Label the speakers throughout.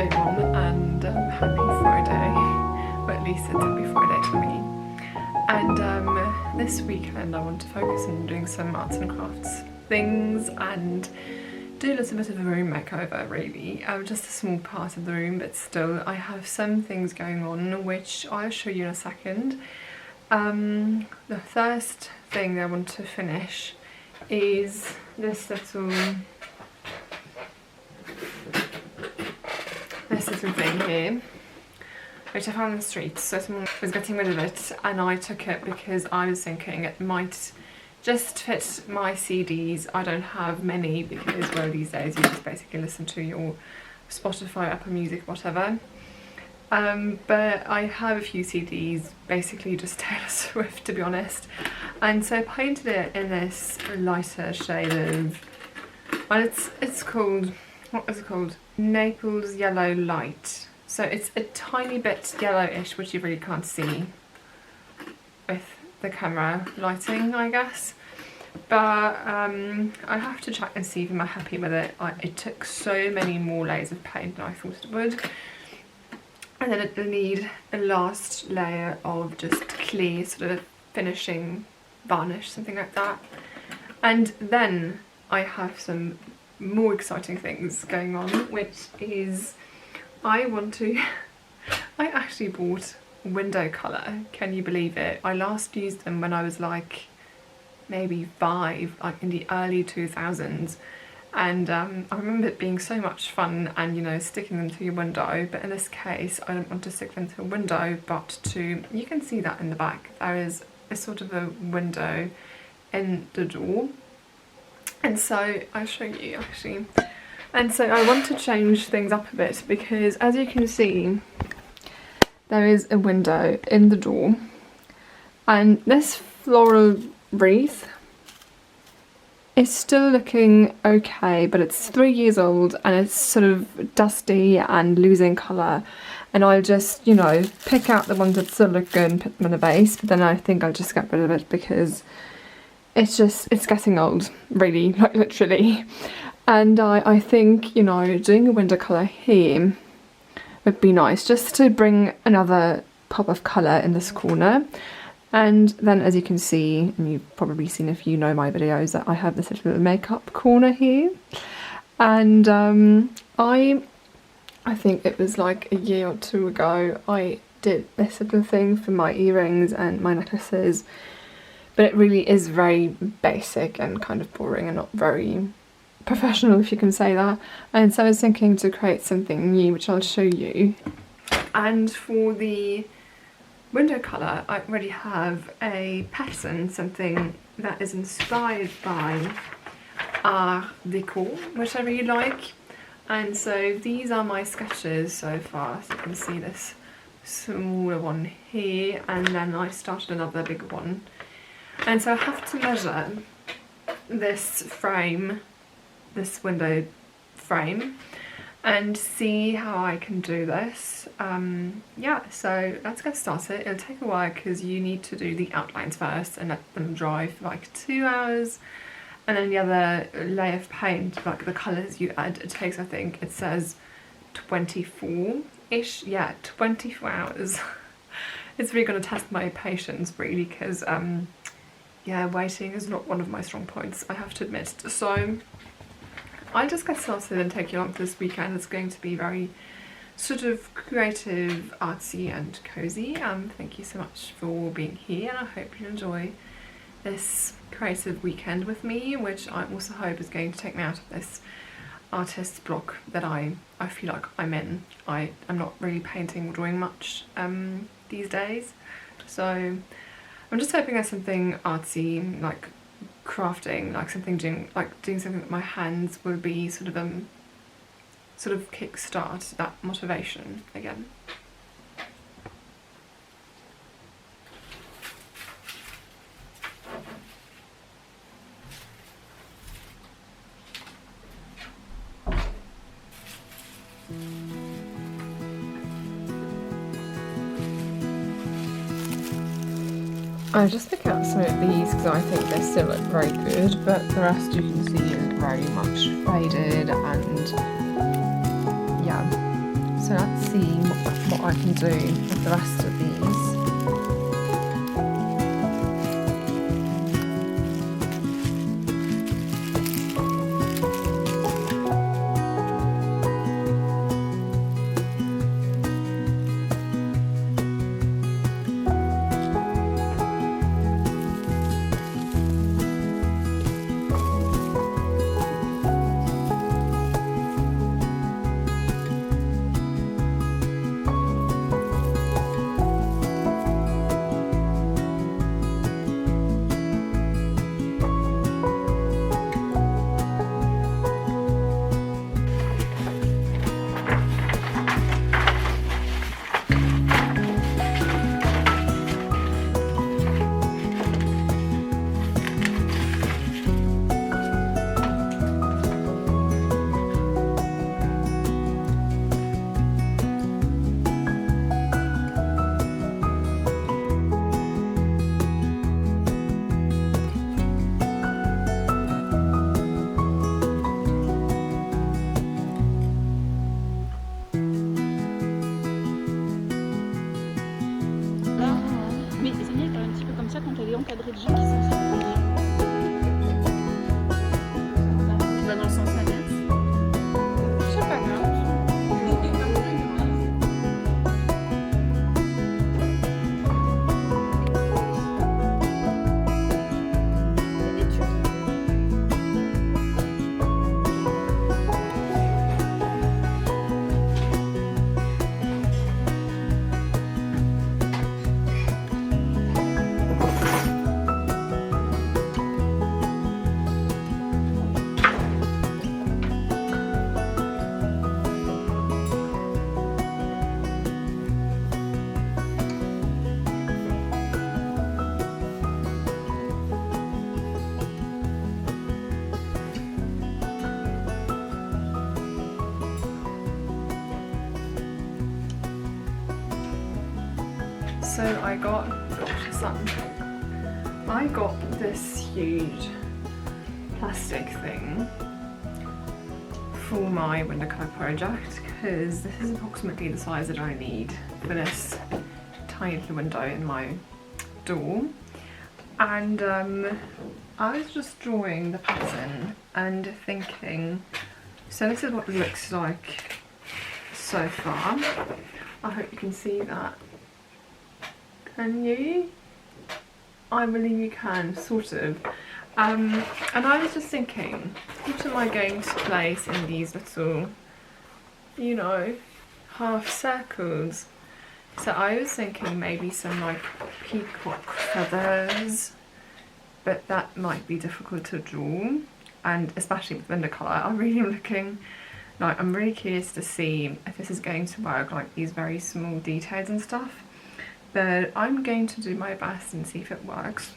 Speaker 1: day one and happy Friday, or at least it's happy Friday to me. And this weekend I want to focus on doing some arts and crafts things and do a little bit of a room makeover really. Just a small part of the room, but still I have some things going on which I'll show you in a second. The first thing I want to finish is this little thing here, which I found on the street. So someone was getting rid of it and I took it because I was thinking it might just fit my CDs. I don't have many because, well, these days you just basically listen to your Spotify, Apple Music, whatever. But I have a few CDs, basically just Taylor Swift to be honest. And so I painted it in this lighter shade of, well, it's called, what is it called? Naples Yellow Light. So it's a tiny bit yellowish, which you really can't see with the camera lighting, I guess. But I have to check and see if I'm happy with it. It took so many more layers of paint than I thought it would. And then it'll need a last layer of just clear sort of finishing varnish, something like that. And then I have some more exciting things going on, which is I actually bought window colour. Can you believe it? I last used them when I was like maybe 5, like in the early 2000s. And I remember it being so much fun and, you know, sticking them to your window. But in this case, I don't want to stick them to a window, but to, you can see that in the back, there is a sort of a window in the door. And so I'll show you actually. And so I want to change things up a bit because, as you can see, there is a window in the door. And this floral wreath is still looking okay, but it's 3 years old and it's sort of dusty and losing colour. And I'll just, you know, pick out the ones that still look good and put them in a vase. But then I think I'll just get rid of it because it's getting old, really, like literally. And I think, you know, doing a window colour here would be nice, just to bring another pop of colour in this corner. And then, as you can see, and you've probably seen if you know my videos, that I have this little makeup corner here. And I think it was like a year or 2 ago, I did this little thing for my earrings and my necklaces. But it really is very basic and kind of boring and not very professional, if you can say that. And so I was thinking to create something new, which I'll show you. And for the window colour, I already have a pattern, something that is inspired by art decor, which I really like. And so these are my sketches so far. So you can see this smaller one here, and then I started another big one. And so I have to measure this frame, this window frame, and see how I can do this. Yeah, so let's get started. It'll take a while because you need to do the outlines first and let them dry for like 2 hours. And then the other layer of paint, like the colours you add, it takes, I think it says 24-ish, yeah, 24 hours. It's really going to test my patience really, because yeah, waiting is not one of my strong points, I have to admit. So I'll just get started and take you along for this weekend. It's going to be very sort of creative, artsy and cozy. Thank you so much for being here, and I hope you enjoy this creative weekend with me, which I also hope is going to take me out of this artist's block that I feel like I'm in. I'm not really painting or drawing much these days, so I'm just hoping there's something artsy, like crafting, like doing something with my hands will be sort of kickstart that motivation again. I just pick out some of these because I think they still look very good, but the rest you can see is very much faded and yeah, So let's see what I can do with the rest of these.
Speaker 2: encadré de gens qui sont sur le podium. Tu vas dans le sens inverse?
Speaker 1: Je sais pas grave. So I got this huge plastic thing for my window colour project because this is approximately the size that I need for this tiny little window in my door. And I was just drawing the pattern and thinking, so this is what it looks like so far. I hope you can see that. Can you? I believe you can, sort of. And I was just thinking, what am I going to place in these little, you know, half circles? So I was thinking maybe some like peacock feathers, but that might be difficult to draw, and especially with window colour. I'm really looking, like, I'm really curious to see if this is going to work, like these very small details and stuff. But I'm going to do my best and see if it works.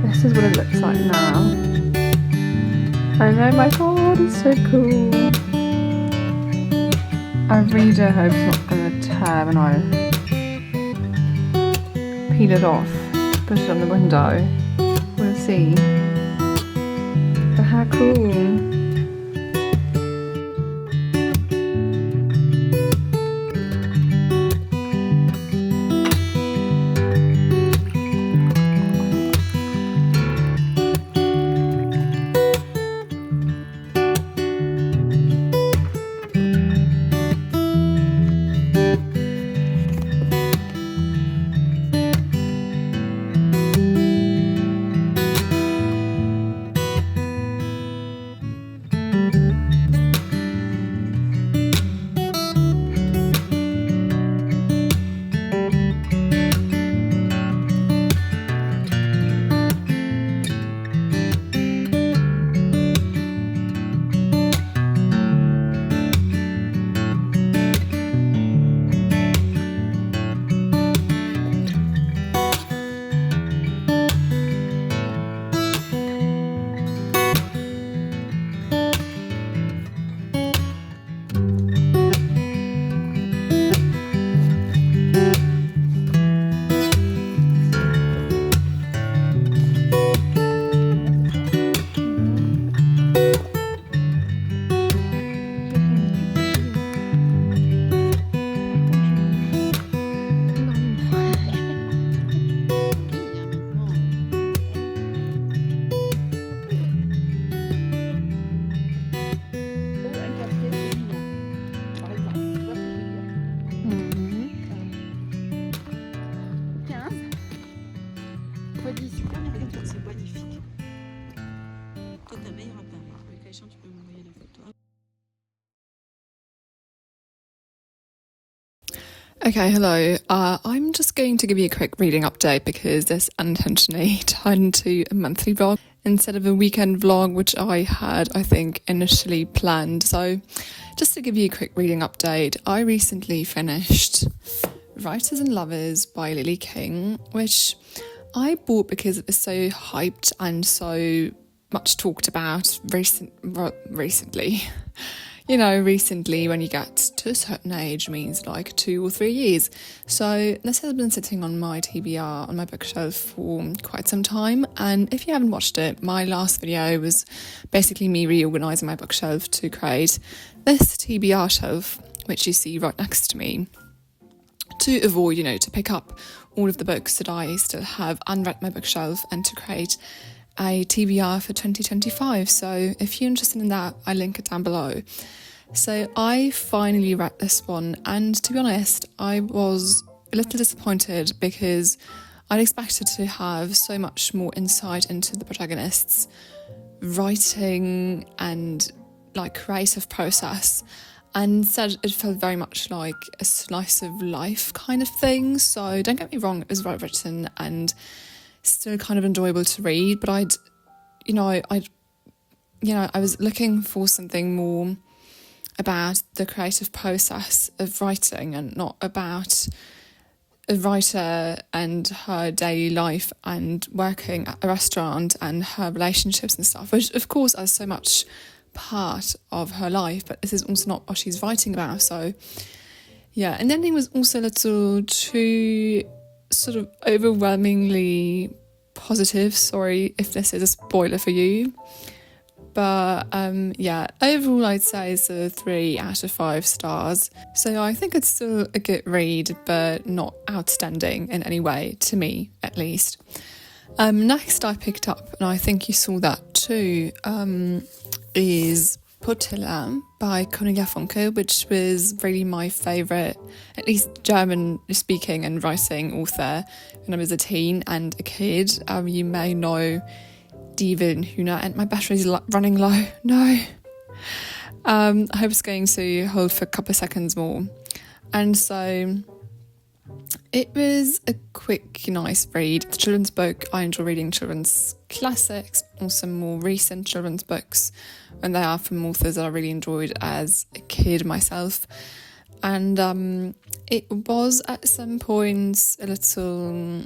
Speaker 1: This is what it looks like now. I know, my god, it's so cool. I really do hope it's not going to tear when I peel it off, put it on the window. We'll see. But how cool. Okay, hello. I'm just going to give you a quick reading update because this unintentionally turned into a monthly vlog instead of a weekend vlog, which I had, I think, initially planned. So just to give you a quick reading update, I recently finished Writers and Lovers by Lily King, which I bought because it was so hyped and so much talked about recently. You know, recently when you get to a certain age means like 2 or 3 years. So this has been sitting on my TBR on my bookshelf for quite some time. And if you haven't watched it, my last video was basically me reorganising my bookshelf to create this TBR shelf, which you see right next to me, to avoid, you know, to pick up all of the books that I still have unread on my bookshelf and to create a TBR for 2025. So if you're interested in that, I link it down below. So I finally read this one, and to be honest, I was a little disappointed because I'd expected to have so much more insight into the protagonist's writing and like creative process, and instead it felt very much like a slice of life kind of thing. So don't get me wrong, it was well written and still kind of enjoyable to read, but I was looking for something more about the creative process of writing and not about a writer and her daily life and working at a restaurant and her relationships and stuff, which of course are so much part of her life, but this is also not what she's writing about. So yeah, and the ending was also a little too sort of overwhelmingly positive. Sorry if this is a spoiler for you, but yeah, overall I'd say it's a 3 out of 5 stars. So I think it's still a good read, but not outstanding in any way, to me at least. Next I picked up, and I think you saw that too, is Portilla by Cornelia Funke, which was really my favourite, at least German speaking and writing author when I was a teen and a kid. You may know Die wilden Hühner, and my battery's running low. No. I hope it's going to hold for a couple of seconds more. And so it was a quick, nice read. It's a children's book. I enjoy reading children's classics, also more recent children's books, when they are from authors that I really enjoyed as a kid myself. And it was at some points a little,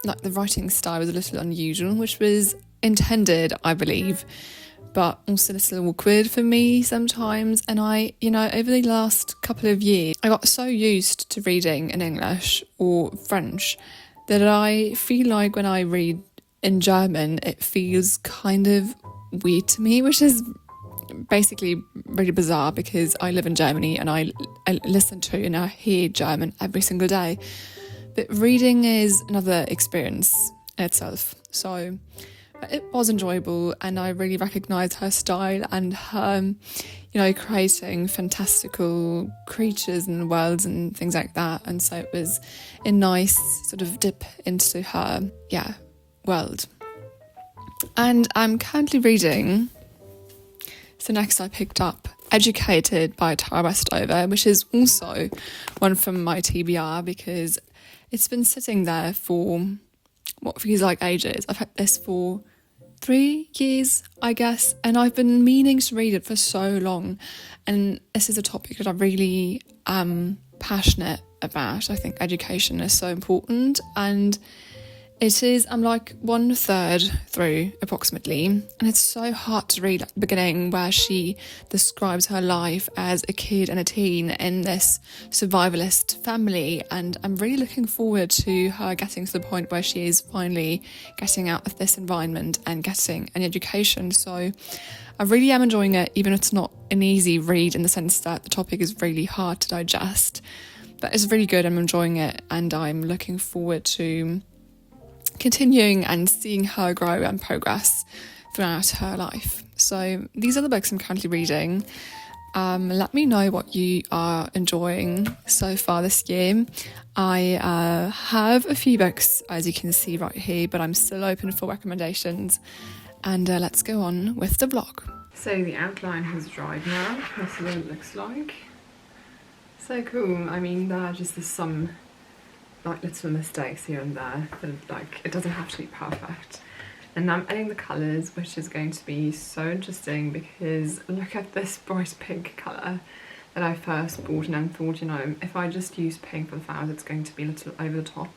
Speaker 1: like the writing style was a little unusual, which was intended, I believe, but also a little awkward for me sometimes. And I, over the last couple of years, I got so used to reading in English or French that I feel like when I read in German, it feels kind of weird to me, which is basically really bizarre because I live in Germany and I listen to and I hear German every single day. But reading is another experience in itself. So it was enjoyable, and I really recognised her style and her, creating fantastical creatures and worlds and things like that. And so it was a nice sort of dip into her, world. And I'm currently reading, so next I picked up Educated by Tara Westover, which is also one from my TBR because it's been sitting there for what feels like ages. I've had this for 3 years, I guess, and I've been meaning to read it for so long, and this is a topic that I really am passionate about. I think education is so important, and I'm like 1/3 through approximately, and it's so hard to read at the beginning where she describes her life as a kid and a teen in this survivalist family, and I'm really looking forward to her getting to the point where she is finally getting out of this environment and getting an education. So I really am enjoying it, even if it's not an easy read in the sense that the topic is really hard to digest, but it's really good. I'm enjoying it, and I'm looking forward to continuing and seeing her grow and progress throughout her life. So these are the books I'm currently reading. Let me know what you are enjoying so far this year. I have a few books, as you can see right here, but I'm still open for recommendations. And let's go on with the vlog. So the outline has dried now. This is what it looks like. So cool. I mean, there are just some like little mistakes here and there, but like it doesn't have to be perfect. And I'm adding the colours, which is going to be so interesting because look at this bright pink colour that I first bought, and then thought, you know, if I just use pink for the flowers, it's going to be a little over the top.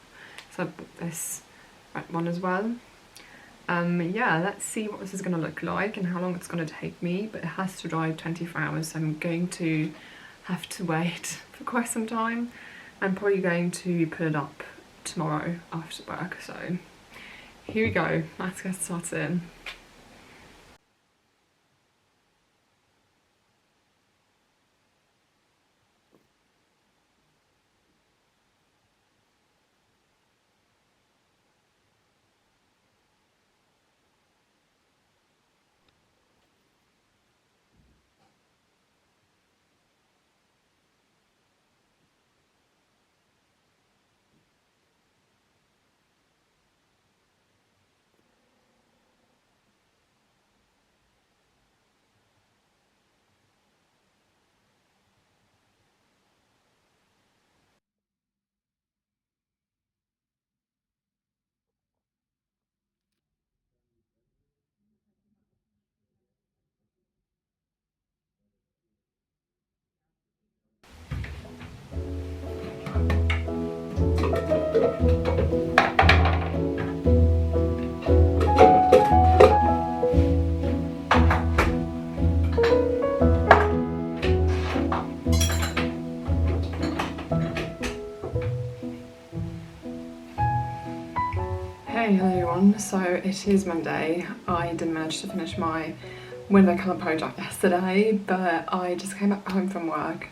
Speaker 1: So I bought this red one as well. Yeah, let's see what this is going to look like and how long it's going to take me, but it has to dry 24 hours, so I'm going to have to wait for quite some time. I'm probably going to put it up tomorrow after work, so here we go, let's get started. Hey, hello everyone. So it is Monday. I didn't manage to finish my window colour project yesterday, but I just came back home from work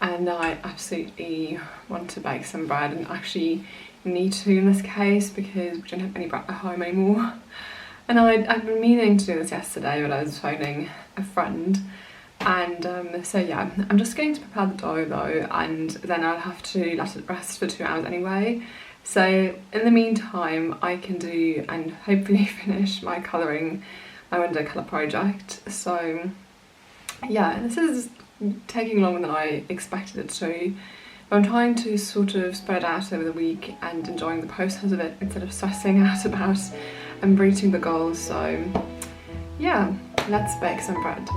Speaker 1: and I absolutely want to bake some bread, and actually need to in this case because we don't have any bread at home anymore. And I'd been meaning to do this yesterday, but I was phoning a friend. And so yeah, I'm just going to prepare the dough though, and then I'll have to let it rest for 2 hours anyway. So in the meantime, I can do and hopefully finish my window colour project. So yeah, this is taking longer than I expected it to, but I'm trying to sort of spread out over the week and enjoying the process of it instead of stressing out about and reaching the goals. So yeah, let's bake some bread.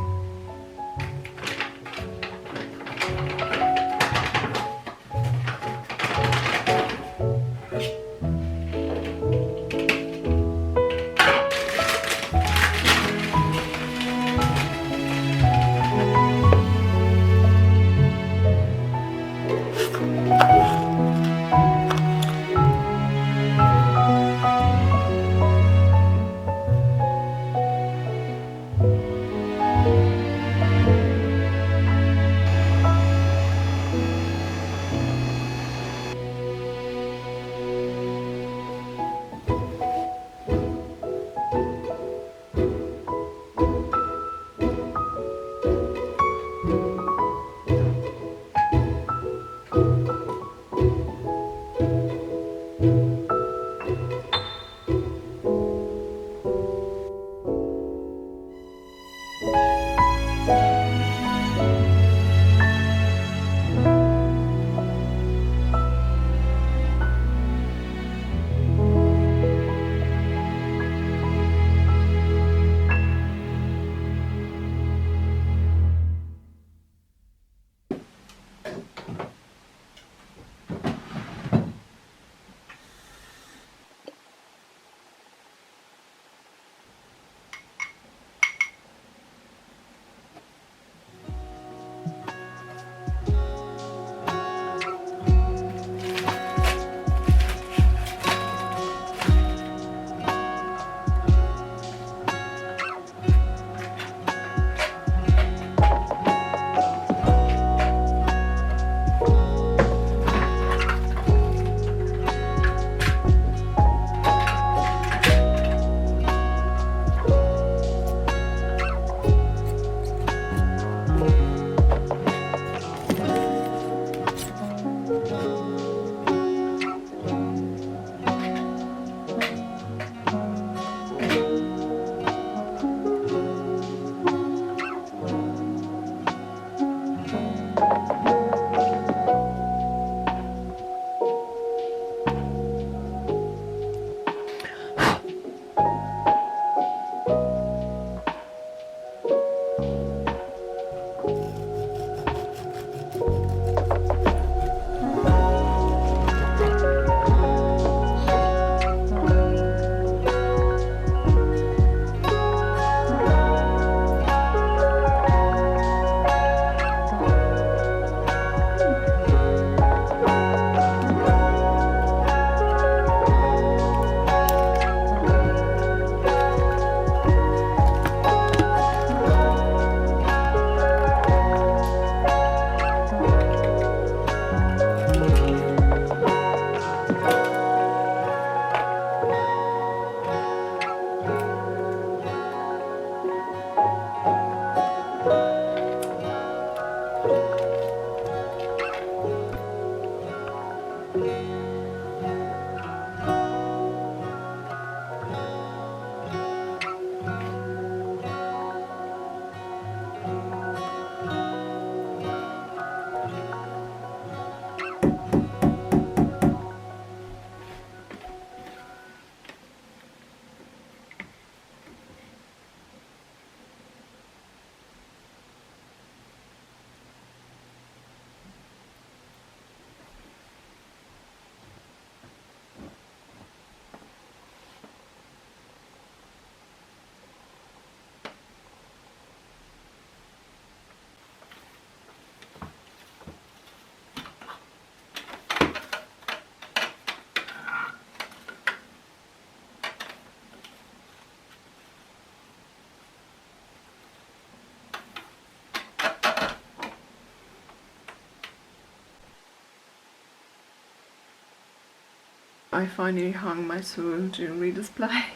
Speaker 1: I finally hung my Soul jewellery display.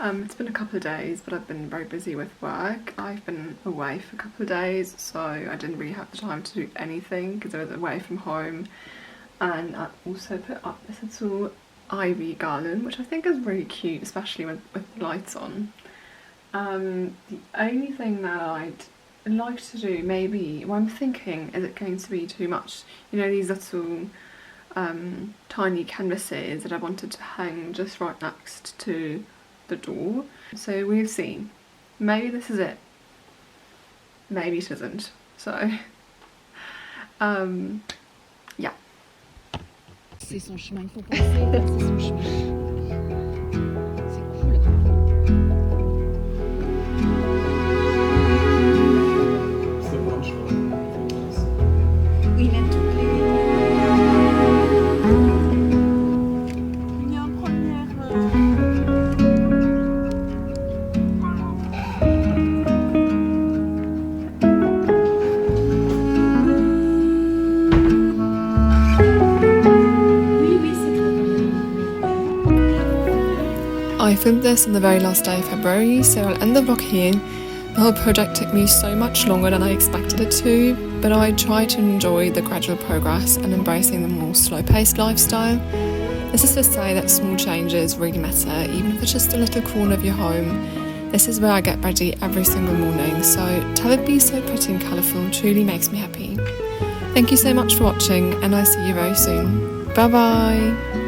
Speaker 1: It's been a couple of days, but I've been very busy with work. I've been away for a couple of days, so I didn't really have the time to do anything because I was away from home. And I also put up this little ivy garland, which I think is really cute, especially with lights on. The only thing that I'd like to do, maybe, well, I'm thinking, is it going to be too much? You know, these little tiny canvases that I wanted to hang just right next to the door. So we'll see. Maybe this is it. Maybe it isn't. So, yeah.
Speaker 2: C'est son chemin, il faut penser, c'est son chemin. C'est cool.
Speaker 3: C'est bon, je crois.
Speaker 2: Oui, même toutes les... Il y a un premier...
Speaker 1: I filmed this on the very last day of February, so I'll end the vlog here. The whole project took me so much longer than I expected it to, but I tried to enjoy the gradual progress and embracing the more slow-paced lifestyle. This is to say that small changes really matter, even if it's just a little corner of your home. This is where I get ready every single morning, so to have it be so pretty and colourful truly makes me happy. Thank you so much for watching, and I'll see you very soon. Bye bye!